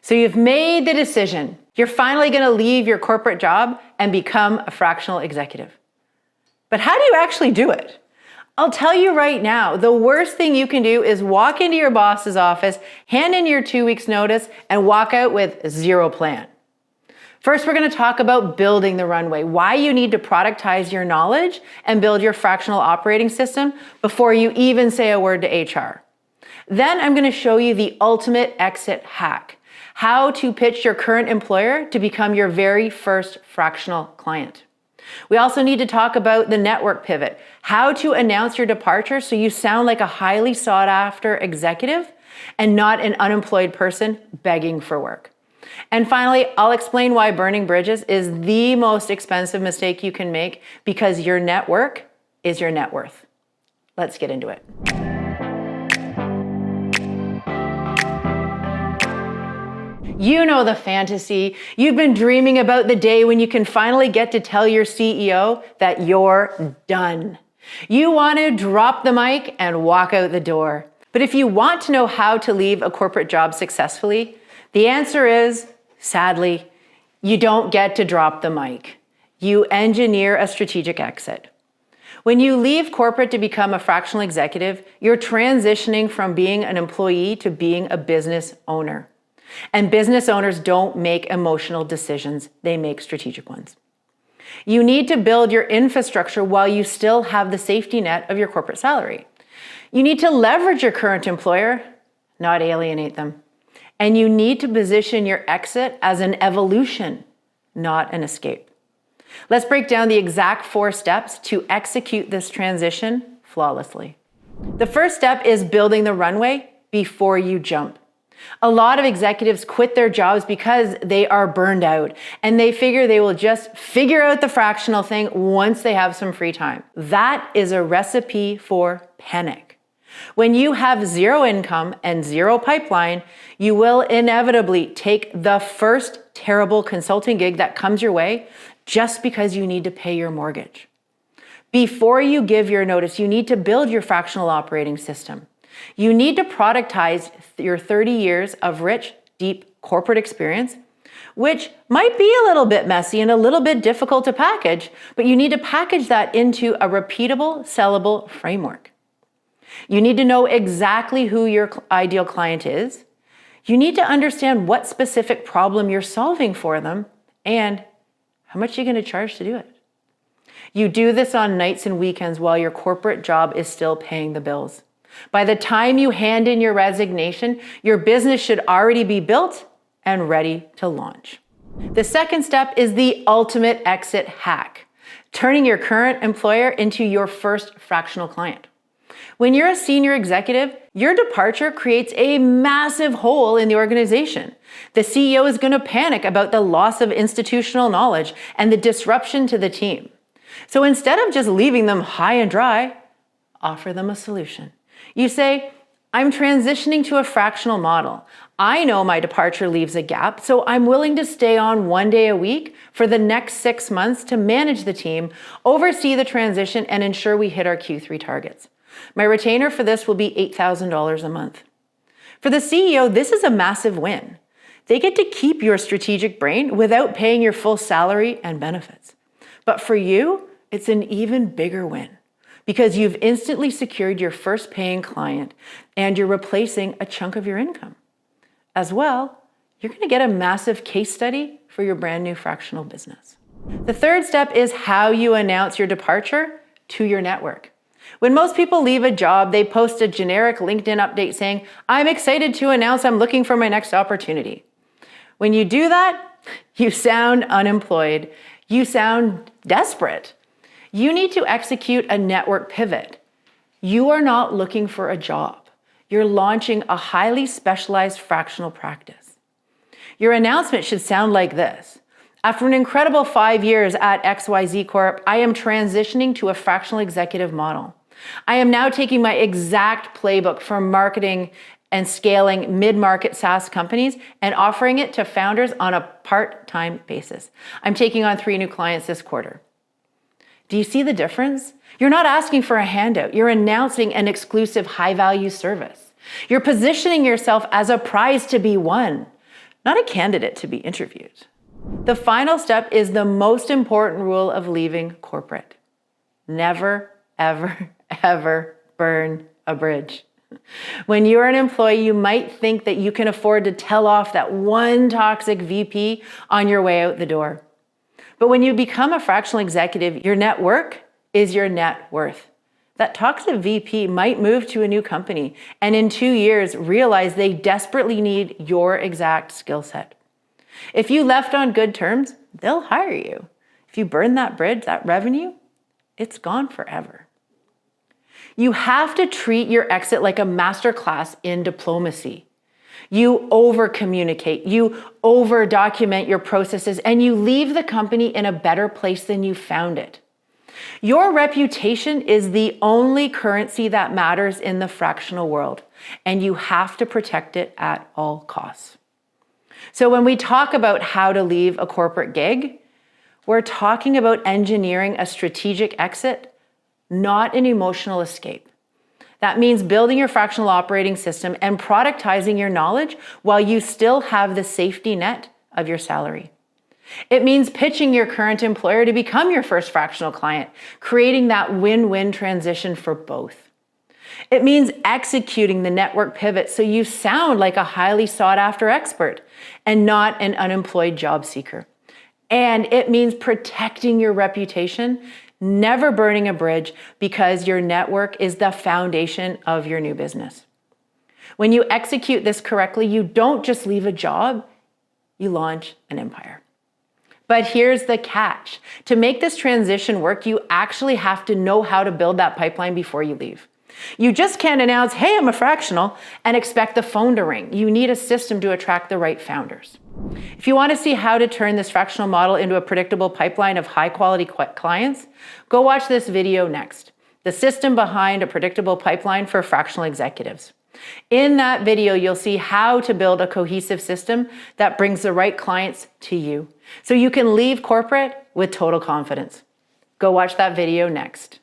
So you've made the decision. You're finally going to leave your corporate job and become a fractional executive. But how do you actually do it? I'll tell you right now, the worst thing you can do is walk into your boss's office, hand in your 2 weeks notice, and walk out with zero plan. First, we're going to talk about building the runway, why you need to productize your knowledge and build your fractional operating system before you even say a word to HR. Then I'm going to show you the ultimate exit hack, how to pitch your current employer to become your very first fractional client. We also need to talk about the network pivot, how to announce your departure so you sound like a highly sought after executive and not an unemployed person begging for work. And finally, I'll explain why burning bridges is the most expensive mistake you can make because your network is your net worth. Let's get into it. You know the fantasy. You've been dreaming about the day when you can finally get to tell your CEO that you're done. You want to drop the mic and walk out the door. But if you want to know how to leave a corporate job successfully, the answer is, sadly, you don't get to drop the mic. You engineer a strategic exit. When you leave corporate to become a fractional executive, you're transitioning from being an employee to being a business owner. And business owners don't make emotional decisions, they make strategic ones. You need to build your infrastructure while you still have the safety net of your corporate salary. You need to leverage your current employer, not alienate them. And you need to position your exit as an evolution, not an escape. Let's break down the exact 4 steps to execute this transition flawlessly. The first step is building the runway before you jump. A lot of executives quit their jobs because they are burned out and they figure they will just figure out the fractional thing once they have some free time. That is a recipe for panic. When you have zero income and zero pipeline, you will inevitably take the first terrible consulting gig that comes your way just because you need to pay your mortgage. Before you give your notice, you need to build your fractional operating system. You need to productize your 30 years of rich, deep corporate experience, which might be a little bit messy and a little bit difficult to package, but you need to package that into a repeatable, sellable framework. You need to know exactly who your ideal client is. You need to understand what specific problem you're solving for them and how much you're going to charge to do it. You do this on nights and weekends while your corporate job is still paying the bills. By the time you hand in your resignation, your business should already be built and ready to launch. The second step is the ultimate exit hack, turning your current employer into your first fractional client. When you're a senior executive, your departure creates a massive hole in the organization. The CEO is going to panic about the loss of institutional knowledge and the disruption to the team. So instead of just leaving them high and dry, offer them a solution. You say, I'm transitioning to a fractional model. I know my departure leaves a gap, so I'm willing to stay on 1 day a week for the next 6 months to manage the team, oversee the transition, and ensure we hit our Q3 targets. My retainer for this will be $8,000 a month. For the CEO, this is a massive win. They get to keep your strategic brain without paying your full salary and benefits. But for you, it's an even bigger win, because you've instantly secured your first paying client and you're replacing a chunk of your income. As well, you're going to get a massive case study for your brand new fractional business. The third step is how you announce your departure to your network. When most people leave a job, they post a generic LinkedIn update saying, I'm excited to announce I'm looking for my next opportunity. When you do that, you sound unemployed. You sound desperate. You need to execute a network pivot. You are not looking for a job. You're launching a highly specialized fractional practice. Your announcement should sound like this. After an incredible 5 years at XYZ Corp, I am transitioning to a fractional executive model. I am now taking my exact playbook for marketing and scaling mid-market SaaS companies and offering it to founders on a part-time basis. I'm taking on 3 new clients this quarter. Do you see the difference? You're not asking for a handout. You're announcing an exclusive high-value service. You're positioning yourself as a prize to be won, not a candidate to be interviewed. The final step is the most important rule of leaving corporate. Never, ever, ever burn a bridge. When you're an employee, you might think that you can afford to tell off that one toxic VP on your way out the door. But when you become a fractional executive, your network is your net worth. That toxic VP might move to a new company and in 2 years realize they desperately need your exact skill set. If you left on good terms, they'll hire you. If you burn that bridge, that revenue, it's gone forever. You have to treat your exit like a masterclass in diplomacy. You over-communicate, you over-document your processes, and you leave the company in a better place than you found it. Your reputation is the only currency that matters in the fractional world, and you have to protect it at all costs. So when we talk about how to leave a corporate gig, we're talking about engineering a strategic exit, not an emotional escape. That means building your fractional operating system and productizing your knowledge while you still have the safety net of your salary. It means pitching your current employer to become your first fractional client, creating that win-win transition for both. It means executing the network pivot so you sound like a highly sought-after expert and not an unemployed job seeker. And it means protecting your reputation, never burning a bridge, because your network is the foundation of your new business. When you execute this correctly, you don't just leave a job, you launch an empire. But here's the catch. To make this transition work, you actually have to know how to build that pipeline before you leave. You just can't announce, hey, I'm a fractional, and expect the phone to ring. You need a system to attract the right founders. If you want to see how to turn this fractional model into a predictable pipeline of high-quality clients, go watch this video next, The System Behind a Predictable Pipeline for Fractional Executives. In that video, you'll see how to build a cohesive system that brings the right clients to you, so you can leave corporate with total confidence. Go watch that video next.